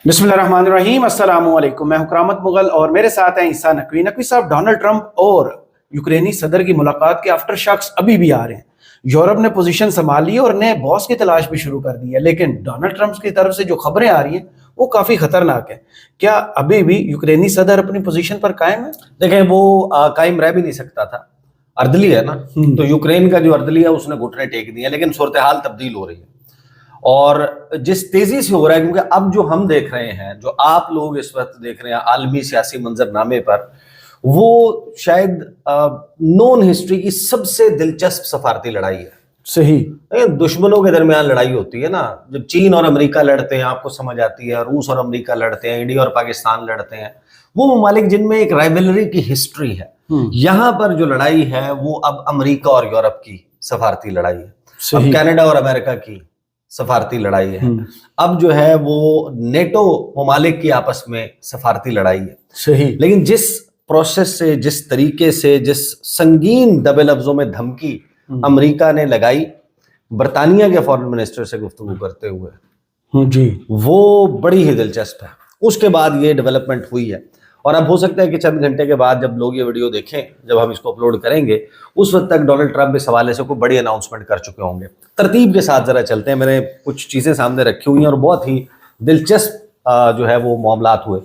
बिस्मिल्लाहिर्रहमानिर्रहीम, अस्सलाम वालेकुम। मैं हूं करामत मुगल और मेरे साथ हैं ईसा नकवी। नकवी साहब, डोनाल्ड ट्रंप और यूक्रेनी सदर की मुलाकात के आफ्टर शॉक्स अभी भी आ रहे हैं। यूरोप ने पोजीशन संभाल ली और नए बॉस की तलाश भी शुरू कर दी है, लेकिन डोनाल्ड ट्रंप की तरफ से जो खबरें आ रही हैं वो काफी खतरनाक है। क्या अभी भी यूक्रेनी सदर अपनी पोजीशन पर कायम है? देखें, वो कायम रह भी नहीं सकता था। अर्दली है ना, तो यूक्रेन का जो अर्दली है उसने घुटने टेक दिए, लेकिन सूरत हाल तब्दील हो रही है और जिस तेजी से हो रहा है, क्योंकि अब जो हम देख रहे हैं, जो आप लोग इस वक्त देख रहे हैं आलमी सियासी मंजरनामे पर, वो शायद नॉन हिस्ट्री की सबसे दिलचस्प सफारती लड़ाई है। सही। दुश्मनों के दरमियान लड़ाई होती है ना, जब चीन और अमेरिका लड़ते हैं आपको समझ आती है, रूस और अमेरिका लड़ते हैं, इंडिया और पाकिस्तान लड़ते हैं, वो ममालिक जिनमें एक राइवलरी की हिस्ट्री है। यहाँ पर जो लड़ाई है वो अब अमेरिका और यूरोप की सफारती लड़ाई है, अब कनाडा और अमेरिका की सफारती लड़ाई है, अब जो है वो नेटो ममालिक की आपस में सफारती लड़ाई है। सही। लेकिन जिस प्रोसेस से, जिस तरीके से, जिस संगीन दबे लफ्जों में धमकी अमेरिका ने लगाई बरतानिया के फॉरेन मिनिस्टर से गुफ्तगू करते हुए जी, वो बड़ी ही दिलचस्प है। उसके बाद ये डेवलपमेंट हुई है और अब हो सकता है कि चंद घंटे के बाद जब लोग ये वीडियो देखें, जब हम इसको अपलोड करेंगे, उस वक्त तक डोनाल्ड ट्रंप इस हवाले से कोई बड़ी अनाउंसमेंट कर चुके होंगे। तरतीब के साथ जरा चलते हैं, मैंने कुछ चीजें सामने रखी हुई हैं और बहुत ही दिलचस्प जो है वो मामलात हुए।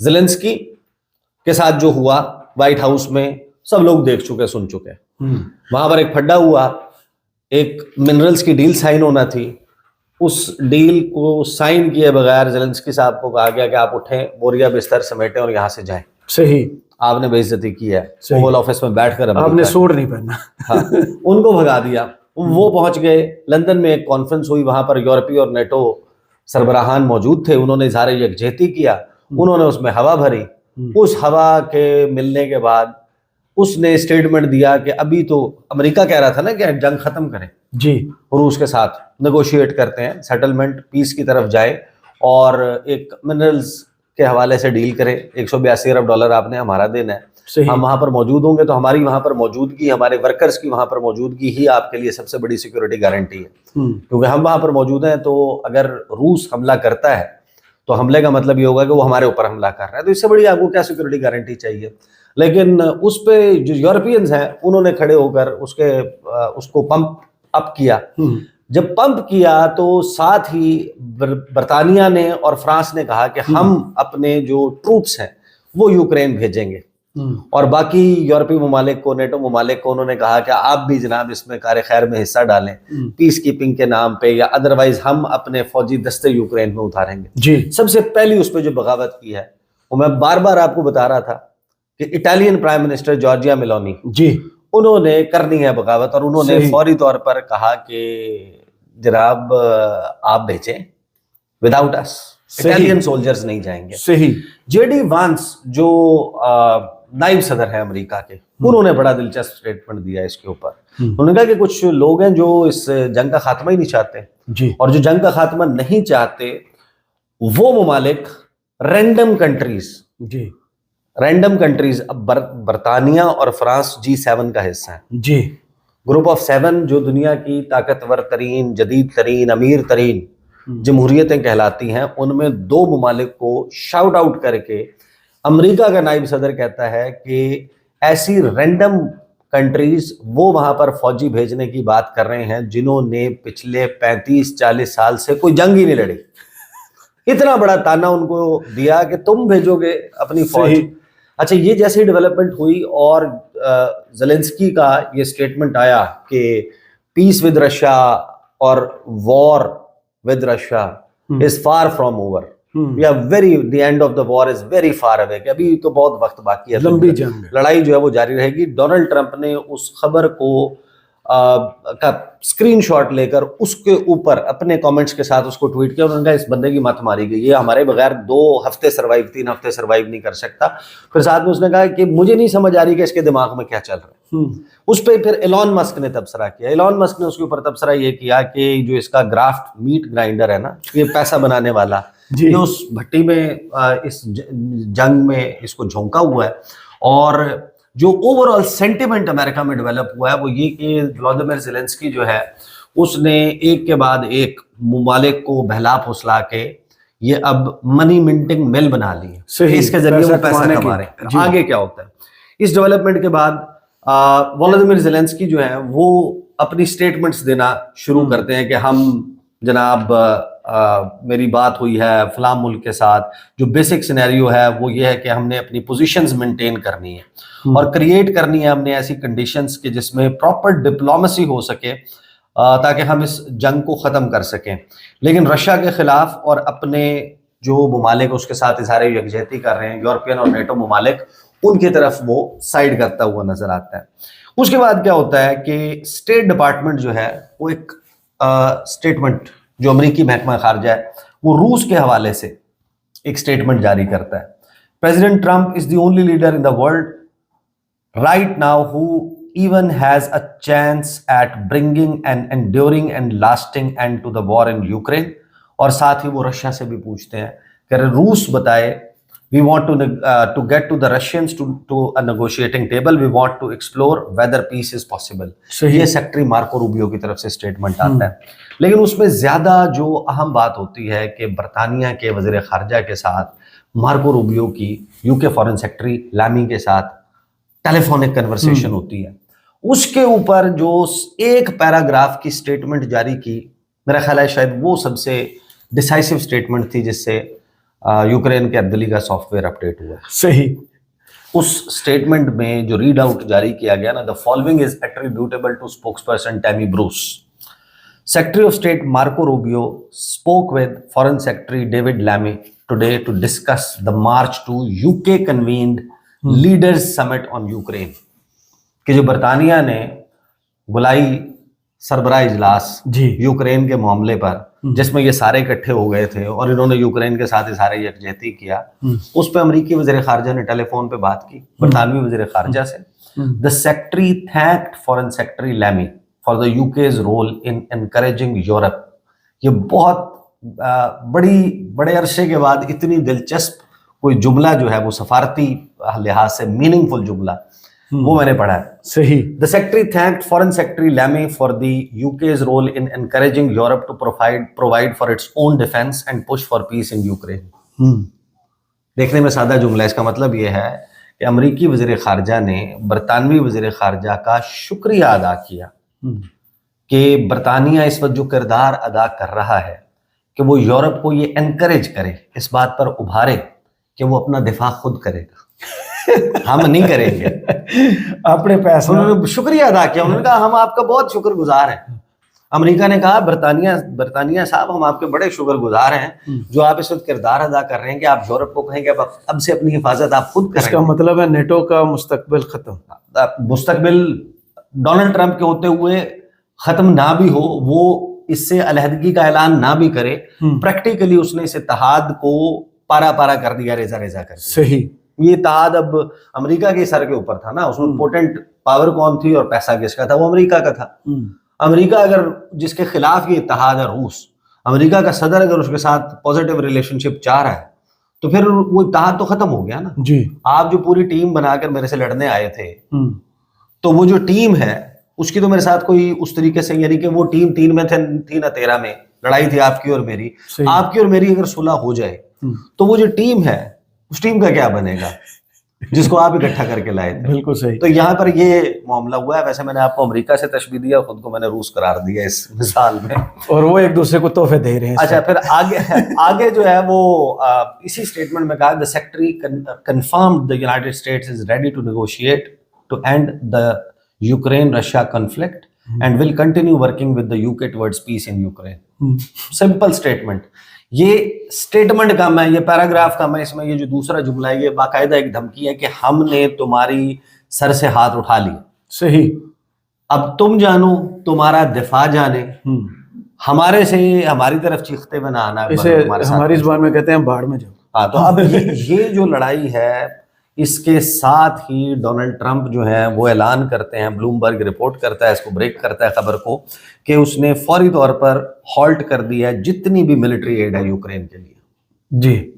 ज़ेलेंस्की के साथ जो हुआ व्हाइट हाउस में, सब लोग देख चुके, सुन चुके। वहां पर एक फड्डा हुआ, एक मिनरल्स की डील साइन होना थी, उस डील को साइन किए बगैर ज़ेलेंस्की साहब को कहा गया कि आप उठें, बोरिया बिस्तर समेटें और यहाँ से जाएं। सही। आपने बेइज्जती की है, ओवल ऑफिस में बैठकर आपने सूट नहीं पहना। हाँ, उनको भगा दिया। वो पहुंच गए लंदन में, एक कॉन्फ्रेंस हुई, वहां पर यूरोपीय और नेटो सरबराहान मौजूद थे। उन्होंने इज़हार यकजहती किया, उन्होंने उसमें हवा भरी। उस हवा के मिलने के बाद उसने स्टेटमेंट दिया कि अभी तो अमेरिका कह रहा था ना कि जंग खत्म करें जी, रूस के साथ, नेगोशिएट करते हैं, सेटलमेंट, पीस की तरफ जाए और एक मिनरल्स के हवाले से डील करें। 182 अरब डॉलर आपने हमारा देना है, हम वहां पर मौजूद होंगे तो हमारी वहां पर मौजूदगी, हमारे वर्कर्स की वहां पर मौजूदगी ही आपके लिए सबसे बड़ी सिक्योरिटी गारंटी है। क्योंकि हम वहां पर मौजूद हैं, तो अगर रूस हमला करता है तो हमले का मतलब ये होगा कि वो हमारे ऊपर हमला कर रहा है, तो इससे बड़ी आपको क्या सिक्योरिटी गारंटी चाहिए। लेकिन उस पे जो यूरोपियंस हैं उन्होंने खड़े होकर उसको पंप अप किया। जब पंप किया तो साथ ही बरतानिया ने और फ्रांस ने कहा कि हम अपने जो ट्रूप्स हैं वो यूक्रेन भेजेंगे और बाकी यूरोपीय ममालिक को, नेटो ममालिक को उन्होंने कहा कि आप भी जनाब इसमें कार खैर में हिस्सा डालें, पीस कीपिंग के नाम पे, या अदरवाइज हम अपने फौजी दस्ते यूक्रेन में उतारेंगे जी। सबसे पहली उस पर जो बगावत की है, वो मैं बार बार आपको बता रहा था कि Italian prime minister Giorgia Meloni ji, उन्होंने करनी है बगावत और उन्होंने फौरी तौर पर कहा कि जनाब आप भेजें, विदाउट अस इटालियन सोल्जर्स नहीं जाएंगे। सही। जेडी वांस जो नाइब सदर है अमेरिका के, उन्होंने बड़ा दिलचस्प स्टेटमेंट दिया इसके ऊपर। उन्होंने कहा कि कुछ लोग हैं जो इस जंग का खात्मा ही नहीं चाहते जी, और जो जंग का खात्मा नहीं चाहते वो ममालिक रैंडम कंट्रीज जी, रैंडम कंट्रीज, अब बरतानिया और फ्रांस G7 का हिस्सा है जी, ग्रुप ऑफ 7 जो दुनिया की ताकतवर तरीन, जदीद तरीन, अमीर तरीन जमहूरियतें कहलाती हैं, उनमें 2 ममालिक को शाउट आउट करके अमेरिका का नायब सदर कहता है कि ऐसी रैंडम कंट्रीज वो वहां पर फौजी भेजने की बात कर रहे हैं जिन्होंने पिछले 35-40 साल से कोई जंग ही नहीं लड़ी। इतना बड़ा ताना उनको दिया कि तुम भेजोगे अपनी फौज। अच्छा, ये जैसे ही डेवलपमेंट हुई और ज़ेलेंस्की का ये स्टेटमेंट आया कि पीस विद रशिया और war with Russia is far from over, या very the end of the war is very far away, कि अभी तो बहुत वक्त बाकी है, लंबी जंग, लड़ाई जो है वो जारी रहेगी। डोनाल्ड ट्रंप ने उस खबर को का स्क्रीनशॉट लेकर उसके ऊपर अपने कमेंट्स के साथ उसको ट्वीट किया। उन्होंने कहा इस बंदे की मत मारी गई, ये हमारे बगैर 2 हफ्ते सर्वाइव, 3 हफ्ते सर्वाइव नहीं कर सकता। फिर साथ में उसने कहा कि मुझे नहीं समझ आ रही कि इसके दिमाग में क्या चल रहा है। उस पर फिर एलॉन मस्क ने तबसरा किया। एलॉन मस्क ने उसके ऊपर तबसरा ये किया कि जो इसका ग्राफ्ट मीट ग्राइंडर है ना, ये पैसा बनाने वाला, ये उस भट्टी में इस जंग में इसको झोंका हुआ है। और जो ओवरऑल सेंटिमेंट अमेरिका में डेवलप हुआ है वो ये कि व्लादिमीर ज़ेलेंस्की जो है उसने एक के बाद एक ममालिक को बहला फुसला के یہ اب منی منٹنگ مل بنا لی ہے, صحیح, اس کے ذریعے وہ پیسہ کما رہے ہیں. آگے کیا ہوتا ہے اس ڈیولپمنٹ کے بعد؟ والادیمیر زیلنسکی جو ہیں وہ اپنی سٹیٹمنٹس دینا شروع کرتے ہیں کہ ہم جناب میری بات ہوئی ہے فلاں ملک کے ساتھ, جو بیسک سینیریو ہے وہ یہ ہے کہ ہم نے اپنی پوزیشنز مینٹین کرنی ہے اور کریٹ کرنی ہے ہم نے ایسی کنڈیشنز کہ جس میں پراپر ڈپلومیسی ہو سکے تاکہ ہم اس جنگ کو ختم کر سکیں. لیکن رشیا کے خلاف اور اپنے جو ممالک اس کے ساتھ اظہار یکجہتی کر رہے ہیں, یورپین اور نیٹو ممالک, ان کی طرف وہ سائڈ کرتا ہوا نظر آتا ہے. اس کے بعد کیا ہوتا ہے کہ اسٹیٹ ڈپارٹمنٹ جو ہے وہ ایک اسٹیٹمنٹ, جو امریکی محکمہ خارجہ ہے وہ روس کے حوالے سے ایک اسٹیٹمنٹ جاری کرتا ہے. President Trump is the only leader in the world right now who even has a chance at bringing and enduring and lasting end to the war in Ukraine. اور ساتھ ہی وہ رشیا سے بھی پوچھتے ہیں کہ روس بتائے, we want to get to the Russians to a negotiating table, we want to explore whether peace is possible. یہ سیکٹری مارکو روبیو کی طرف سے اسٹیٹمنٹ آتا ہے. لیکن اس میں زیادہ جو اہم بات ہوتی ہے کہ برطانیہ کے وزیر خارجہ کے ساتھ مارکو روبیو کی یو کے فارن سیکٹری لامی کے ساتھ ٹیلی فونک کنورسیشن ہوتی ہے. اس کے اوپر جو ایک پیراگراف کی اسٹیٹمنٹ جاری کی, میرا خیال ہے شاید وہ سب سے ڈیسائسو اسٹیٹمنٹ تھی جس سے یوکرین کے عدلی کا سافٹ ویئر اپڈیٹ ہوا. صحیح. اس اسٹیٹمنٹ میں جو ریڈ آؤٹ جاری کیا گیا نا, the following is attributable to spokesperson Tammy Bruce. Secretary of State Marco Rubio spoke with Foreign Secretary David Lammy today to discuss the march to UK convened leaders summit on Ukraine. کہ جو برطانیہ نے بلائی سربراہ اجلاس Ukraine کے معاملے پر, جس میں یہ سارے اکٹھے ہو گئے تھے اور انہوں نے یوکرین کے ساتھ اظہار یکجہتی کیا, اس پہ امریکی وزیر خارجہ نے ٹیلی فون پہ بات کی برطانوی وزیر خارجہ سے. The secretary thanked foreign secretary Lammy for the UK's role in encouraging Europe. یہ بہت بڑے عرصے کے بعد اتنی دلچسپ کوئی جملہ جو ہے وہ سفارتی لحاظ سے میننگ فل جملہ وہ میں نے پڑھا ہے. صحیح. The secretary thanked Foreign Secretary Lammy for the UK's role in encouraging Europe to provide for its own defense and push for peace in Ukraine. دیکھنے میں سادہ جملہ, اس کا مطلب یہ ہے کہ امریکی وزیر خارجہ نے برطانوی وزیر خارجہ کا شکریہ ادا کیا کہ برطانیہ اس وقت جو کردار ادا کر رہا ہے کہ وہ یورپ کو یہ انکریج کرے, اس بات پر ابھارے کہ وہ اپنا دفاع خود کرے گا, ہم نہیں کریں گے. اپنے پیسے. انہوں نے شکریہ ادا کیا, انہوں نے کہا ہم آپ کا بہت شکر گزار ہیں. امریکہ نے کہا برطانیہ صاحب ہم آپ کے بڑے شکر گزار ہیں جو آپ اس وقت کردار ادا کر رہے ہیں کہ آپ یورپ کو کہیں کہ اب سے اپنی حفاظت آپ خود کریں. اس کا مطلب ہے نیٹو کا مستقبل ختم. مستقبل ڈونلڈ ٹرمپ کے ہوتے ہوئے ختم نہ بھی ہو, وہ اس سے علیحدگی کا اعلان نہ بھی کرے, پریکٹیکلی اس نے اس اتحاد کو پارا پارا کر دیا, ریزا ریزا کر دیا. صحیح. یہ اتحاد اب امریکہ کے سر کے اوپر تھا نا, اس میں پوٹنٹ پاور کون تھی اور پیسہ کس کا تھا, وہ امریکہ کا تھا. امریکہ اگر جس کے خلاف یہ اتحاد ہے روس, امریکہ کا صدر اگر اس کے ساتھ پازیٹیو ریلیشن شپ چاہ رہا ہے تو پھر وہ اتحاد تو ختم ہو گیا نا. جی. آپ جو پوری ٹیم بنا کر میرے سے لڑنے آئے تھے, تو وہ جو ٹیم ہے اس کی تو میرے ساتھ کوئی اس طریقے سے, یعنی کہ وہ ٹیم 3 میں تھی نہ 13 میں, لڑائی تھی آپ کی اور میری. آپ کی اور میری اگر صلح ہو جائے تو وہ جو ٹیم ہے اس ٹیم کا کیا بنے گا جس کو آپ اکٹھا کر کے لائے تھے. بالکل صحیح. تو یہاں پر یہ معاملہ ہوا ہے. ویسے میں نے آپ کو امریکہ سے تشبیہ دیا, خود کو میں نے روس قرار دیا اس مثال میں, اور وہ ایک دوسرے کو تحفے دے رہے ہیں. اچھا, پھر آگے جو ہے وہ اسی اسٹیٹمنٹ میں کہا the secretary confirmed the United States is ready to negotiate to end the Ukraine-Russia conflict and will continue working with the UK towards peace in Ukraine. Simple statement. یہ اسٹیٹمنٹ کم ہے, یہ پیراگراف کم ہے, اس میں یہ جو دوسرا جملہ ہے یہ باقاعدہ ایک دھمکی ہے کہ ہم نے تمہاری سر سے ہاتھ اٹھا لی. صحیح. اب تم جانو, تمہارا دفاع جانے, ہمارے سے ہماری طرف چیختے ہوئے نہ آنا. اسے ہماری زبان میں کہتے ہیں باڑ میں جاؤ. ہاں, تو اب یہ جو لڑائی ہے, اس کے ساتھ ہی ڈونلڈ ٹرمپ جو ہیں وہ اعلان کرتے ہیں, بلومبرگ رپورٹ کرتا ہے, اس کو بریک کرتا ہے خبر کو, کہ اس نے فوری طور پر ہالٹ کر دیا ہے جتنی بھی ملٹری ایڈ ہے یوکرین کے لیے. جی.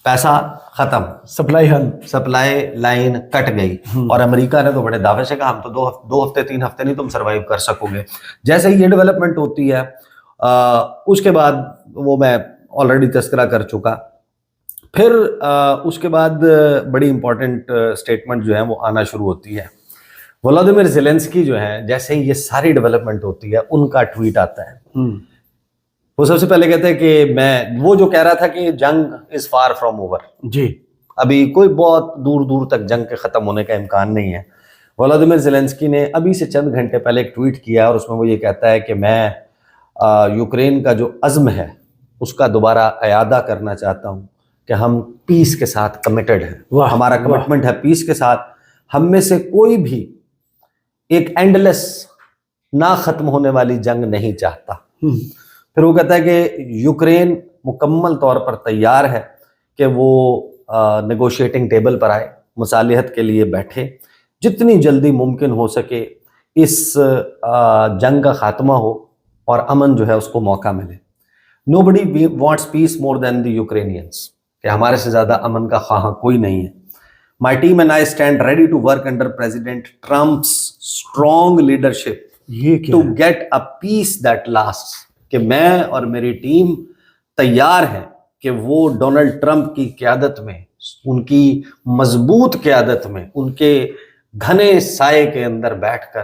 پیسہ ختم, سپلائی لائن کٹ گئی. اور امریکہ نے تو بڑے دعوے سے کہا ہم تو 2 ہفتے 3 ہفتے نہیں تم سروائیو کر سکو گے. جیسے ہی یہ ڈیولپمنٹ ہوتی ہے اس کے بعد وہ میں ऑलरेडी तस्करा कर चुका। फिर उसके बाद बड़ी इंपॉर्टेंट स्टेटमेंट जो है वो आना शुरू होती है। व्लादिमीर ज़ेलेंस्की जो है, जैसे ही ये सारी डेवलपमेंट होती है, उनका ट्वीट आता है। वो सबसे पहले कहते हैं कि वो जो कह रहा था कि जंग इज फार फ्रॉम ओवर, जी अभी कोई बहुत दूर दूर तक जंग के खत्म होने का इम्कान नहीं है। व्लादिमीर ज़ेलेंस्की ने अभी से चंद घंटे पहले एक ट्वीट किया और उसमें वो ये कहता है कि मैं यूक्रेन का जो अज़्म है उसका दोबारा इयादा करना चाहता हूँ कि हम पीस के साथ कमिटेड हैं, हमारा कमिटमेंट है पीस के साथ। हम में से कोई भी एक एंडलेस ना खत्म होने वाली जंग नहीं चाहता। फिर वो कहता है कि यूक्रेन मुकम्मल तौर पर तैयार है कि वो नेगोशिएटिंग टेबल पर आए, मुसालिहत के लिए बैठे, जितनी जल्दी मुमकिन हो सके इस जंग का खात्मा हो और अमन जो है उसको मौका मिले। Nobody wants peace more than the Ukrainians, कि हमारे से ज़्यादा अमन का ख्वाह कोई नहीं है। My team and I stand ready to work under president Trump's strong leadership to get a peace that lasts, कि मैं और मेरी टीम तैयार हैं कि वो डोनाल्ड ट्रंप की क़यादत में, उनकी मजबूत क़यादत में, उनके घने साए के अंदर बैठकर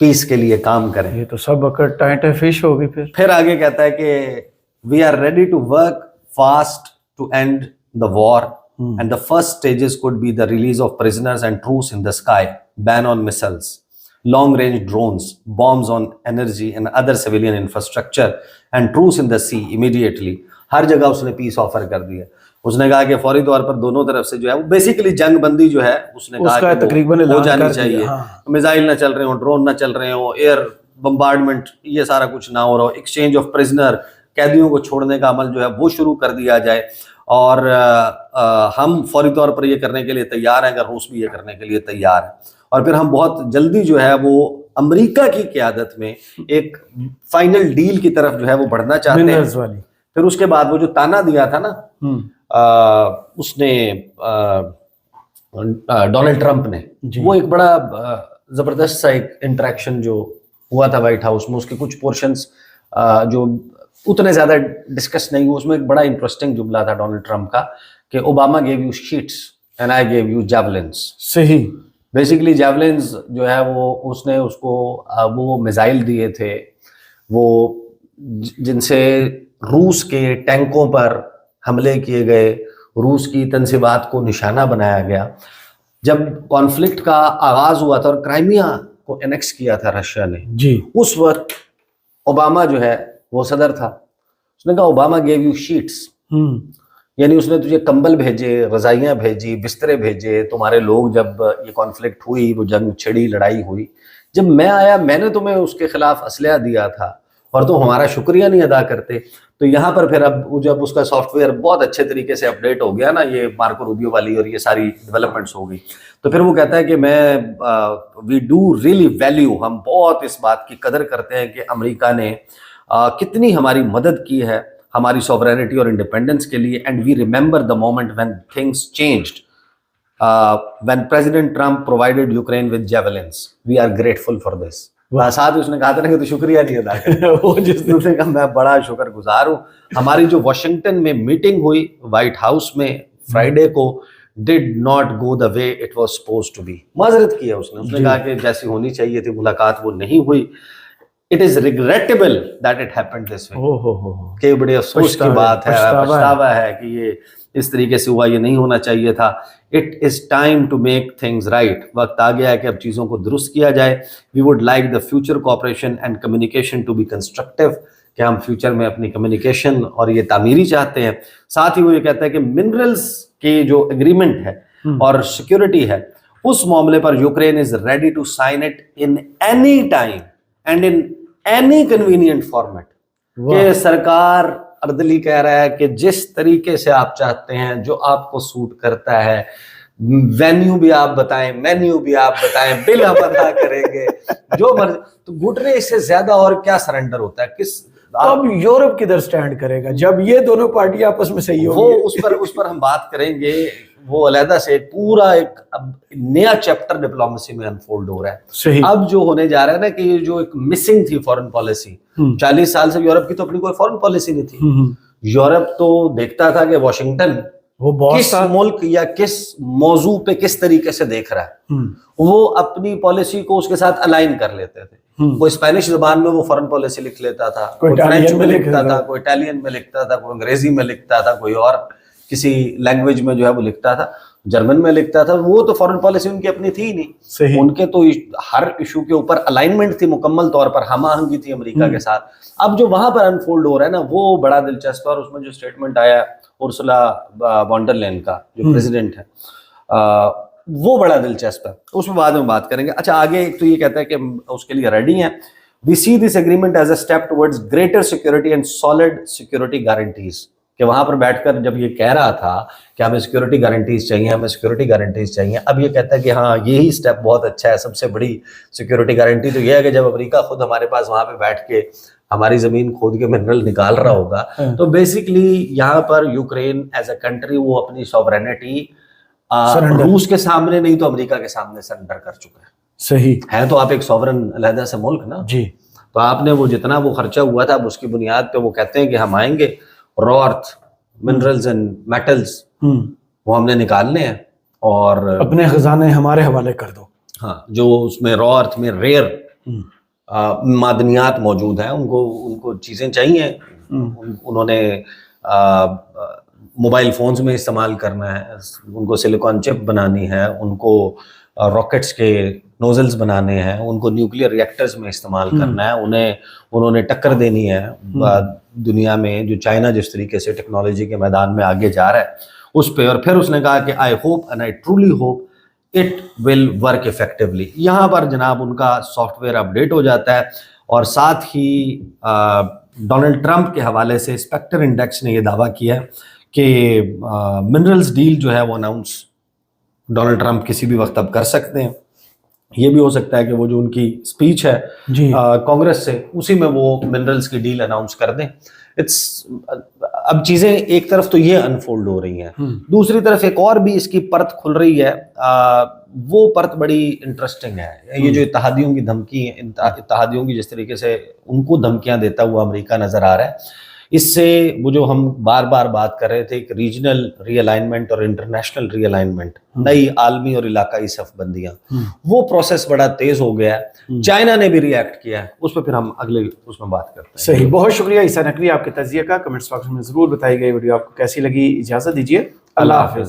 पीस के लिए काम करें। ये तो सब अकड़ टाइट फिश होगी। फिर आगे कहता है कि we are ready to work fast to end the war and the first stages could be the release of prisoners and truce in the sky, ban on missiles, long range drones, bombs on energy and other civilian infrastructure and truce in the sea immediately। हर जगह उसने piece offer कर दिया। उसने कहा कि फौरी तौर पर दोनों तरफ से जो है वो बेसिकली जंग बंदी जो है उसने कहा कि तकरीबन हो जानी चाहिए। मिसाइल ना चल रहे हो, ड्रोन ना चल रहे हो, एयर बम्बार्डमेंट ये सारा कुछ ना हो रहा हो, एक्सचेंज ऑफ प्रिजनर, कैदियों को छोड़ने का अमल जो है वो शुरू कर दिया जाए और हम फौरी तौर पर ये करने के लिए तैयार हैं, अगर रूस भी ये करने के लिए तैयार है। और फिर हम बहुत जल्दी जो है वो अमेरिका की क़यादत में एक फाइनल डील की तरफ जो है वो बढ़ना चाहते हैं। फिर उसके बाद वो जो ताना दिया था ना उसने डोनाल्ड ट्रंप ने, वो एक बड़ा ज़बरदस्त सा एक इंटरेक्शन जो हुआ था व्हाइट हाउस में, उसके कुछ पोर्शंस जो उतने ज़्यादा डिस्कस नहीं हुए, उसमें एक बड़ा इंटरेस्टिंग जुमला था डोनाल्ड ट्रंप का कि Obama gave you sheets and I gave you javelins. सही, बेसिकली जैवलिन्स जो है वो उसने उसको वो मिसाइल दिए थे वो जिनसे रूस के टैंकों पर हमले किए गए, रूस की तंसीबात को निशाना बनाया गया। जब कॉन्फ्लिक्ट का आगाज हुआ था और क्राइमिया को एनेक्स किया था रशिया ने जी, उस वक्त ओबामा जो है वो सदर था। उसने कहा ओबामा गेव यू शीट्स, यानी उसने तुझे कंबल भेजे, रजाइयाँ भेजी, बिस्तरे भेजे। तुम्हारे लोग जब ये कॉन्फ्लिक्ट हुई, वो जंग छिड़ी, लड़ाई हुई, जब मैं आया मैंने तुम्हें उसके खिलाफ असलहा दिया था और तुम हमारा शुक्रिया नहीं अदा करते। तो यहाँ पर फिर अब जब उसका सॉफ्टवेयर बहुत अच्छे तरीके से अपडेट हो गया ना, ये मार्को रूबियो वाली और ये सारी डेवलपमेंट्स हो गई, तो फिर वो कहता है कि वी डू रियली वैल्यू, हम बहुत इस बात की कदर करते हैं कि अमेरिका ने कितनी हमारी मदद की है हमारी सॉवरेनिटी और इंडिपेंडेंस के लिए। And we remember the moment when things changed, when President Trump provided Ukraine with javelins, we are grateful for this. साथ ही उसने कहा था ना कि तो शुक्रिया नहीं अदा कर जिसने कहा मैं बड़ा शुक्रगुजार हूँ। हमारी जो वाशिंगटन में मीटिंग हुई व्हाइट हाउस में फ्राइडे को did not go the way it was supposed to be. माजरत की है उसने कहा कि जैसी होनी चाहिए थी मुलाकात वो नहीं हुई। It is regrettable that it happened this way, कि बड़े अफसोस की बात है, पछतावा है कि ये इस तरीके से हुआ, ये नहीं होना चाहिए था। It is time to make things right, वक्त आ गया है कि अब चीज़ों को दुरुस्त किया जाए। We would like the future cooperation and communication to be constructive, कि हम फ्यूचर में अपनी कम्युनिकेशन और ये तामीरी चाहते हैं। साथ ही वो ये कहता है कि मिनरल्स की जो एग्रीमेंट है और सिक्योरिटी है उस मामले पर Ukraine is ready to sign it in any time and in any convenient format. कि सरकार अर्दली कह रहा है कि जिस तरीके से आप चाहते हैं, जो आपको सूट करता है, वेन्यू भी आप बताएं, मेन्यू भी आप बताएं, बिल हम अदा करेंगे, जो मर्जी। तो घुटने इससे ज्यादा और क्या सरेंडर होता है? किस अब यूरोप किधर स्टैंड करेगा जब ये दोनों पार्टी आपस में सही वो उस पर हम बात करेंगे। वो अलहदा से पूरा एक अब नया चैप्टर डिप्लोमेसी में अनफोल्ड हो रहा है। सही। अब जो होने जा रहा है ना कि ये जो एक मिसिंग थी फॉरेन पॉलिसी, 40 साल से यूरोप की तो अपनी कोई फॉरेन पॉलिसी नहीं थी। یورپ تو دیکھتا تھا کہ واشنگٹن وہ باس کس تھا. ملک یا کس موضوع پہ کس طریقے سے دیکھ رہا ہے, وہ اپنی پالیسی کو اس کے ساتھ الائن کر لیتے تھے. وہ اسپینش زبان میں وہ فارن پالیسی لکھ لیتا تھا, کوئی فرینچ میں لکھتا تھا, کوئی اٹالین میں لکھتا تھا, کوئی انگریزی میں لکھتا تھا, کوئی اور کسی لینگویج میں جو ہے وہ لکھتا تھا, جرمن میں لکھتا تھا. وہ تو فارن پالیسی ان کی اپنی تھی ہی نہیں. صحیح. ان کے تو ہر ایشو کے اوپر الائنمنٹ تھی, مکمل طور پر ہم آہنگی تھی امریکہ کے ساتھ. اب جو وہاں پر انفولڈ ہو رہا ہے نا وہ بڑا دلچسپ ہے, اور اس میں جو اسٹیٹمنٹ آیا ارسلا وانڈر لین کا جو پریزیڈنٹ ہے وہ بڑا دلچسپ ہے, اس میں بعد میں بات کریں گے. اچھا آگے ایک تو یہ کہتا ہے کہ اس کے لیے ریڈی ہیں. We see this agreement as a step towards greater security and solid security guarantees. کہ وہاں پر بیٹھ کر جب یہ کہہ رہا تھا کہ ہمیں سیکورٹی گارنٹیز چاہیے, ہمیں سیکورٹی گارنٹیز چاہیے, اب یہ کہتا ہے کہ ہاں یہی سٹیپ بہت اچھا ہے. سب سے بڑی سیکورٹی گارنٹی تو یہ ہے کہ جب امریکہ خود ہمارے پاس وہاں پہ بیٹھ کے ہماری زمین کھود کے منرل نکال رہا ہوگا, تو بیسکلی یہاں پر یوکرین ایز اے کنٹری وہ اپنی سوورینٹی روس کے سامنے نہیں تو امریکہ کے سامنے سرنڈر کر چکا ہے. صحیح ہے تو آپ ایک سوورن علیحدہ سے ملک نا جی. تو آپ نے وہ جتنا وہ خرچہ ہوا تھا اب اس کی بنیاد پہ وہ کہتے ہیں کہ ہم آئیں گے, را ارتھ منرلز اینڈ میٹلز وہ ہم نے نکالنے ہیں اور اپنے خزانے ہمارے حوالے کر دو. ہاں جو اس میں را ارتھ میں ریئر معدنیات موجود ہیں, ان کو چیزیں چاہیے. انہوں نے موبائل فونز میں استعمال کرنا ہے, ان کو سلیکان چپ بنانی ہے, ان کو راکٹس کے نوزلز بنانے ہیں, ان کو نیوکلیر ریئیکٹرز میں استعمال کرنا ہے, انہوں نے ٹکر دینی ہے دنیا میں جو چائنا جس طریقے سے ٹیکنالوجی کے میدان میں آگے جا رہا ہے اس پہ. اور پھر اس نے کہا کہ I hope and I truly hope it will work effectively. یہاں پر جناب ان کا سافٹ ویئر اپڈیٹ ہو جاتا ہے, اور ساتھ ہی ڈونلڈ ٹرمپ کے حوالے سے اسپیکٹر انڈیکس نے یہ دعویٰ کیا ہے کہ منرلز ڈیل جو ہے وہ اناؤنس ڈونلڈ ٹرمپ کسی بھی وقت اب کر سکتے ہیں. یہ بھی ہو سکتا ہے کہ وہ جو ان کی اسپیچ ہے کانگریس سے اسی میں وہ منرلز کی ڈیل اناؤنس کر دیں. اب چیزیں ایک طرف تو یہ انفولڈ ہو رہی ہیں, دوسری طرف ایک اور بھی اس کی پرت کھل رہی ہے, وہ پرت بڑی انٹرسٹنگ ہے. یہ جو اتحادیوں کی دھمکی, اتحادیوں کی جس طریقے سے ان کو دھمکیاں دیتا ہوا امریکہ نظر آ رہا ہے, اس سے وہ جو ہم بار بار بات کر رہے تھے کہ ریجنل ری الائنمنٹ اور انٹرنیشنل ری الائنمنٹ, نئی عالمی اور علاقائی صف بندیاں, وہ پروسیس بڑا تیز ہو گیا ہے. چائنا نے بھی ری ایکٹ کیا ہے, اس پہ پھر ہم اگلے اس میں بات کرتے ہیں. صحیح, بہت شکریہ عیسیٰ نقوی آپ کے تجزیے کا. کمنٹس باکس میں ضرور بتائی گئی ویڈیو آپ کو کیسی لگی. اجازت دیجیے, اللہ حافظ.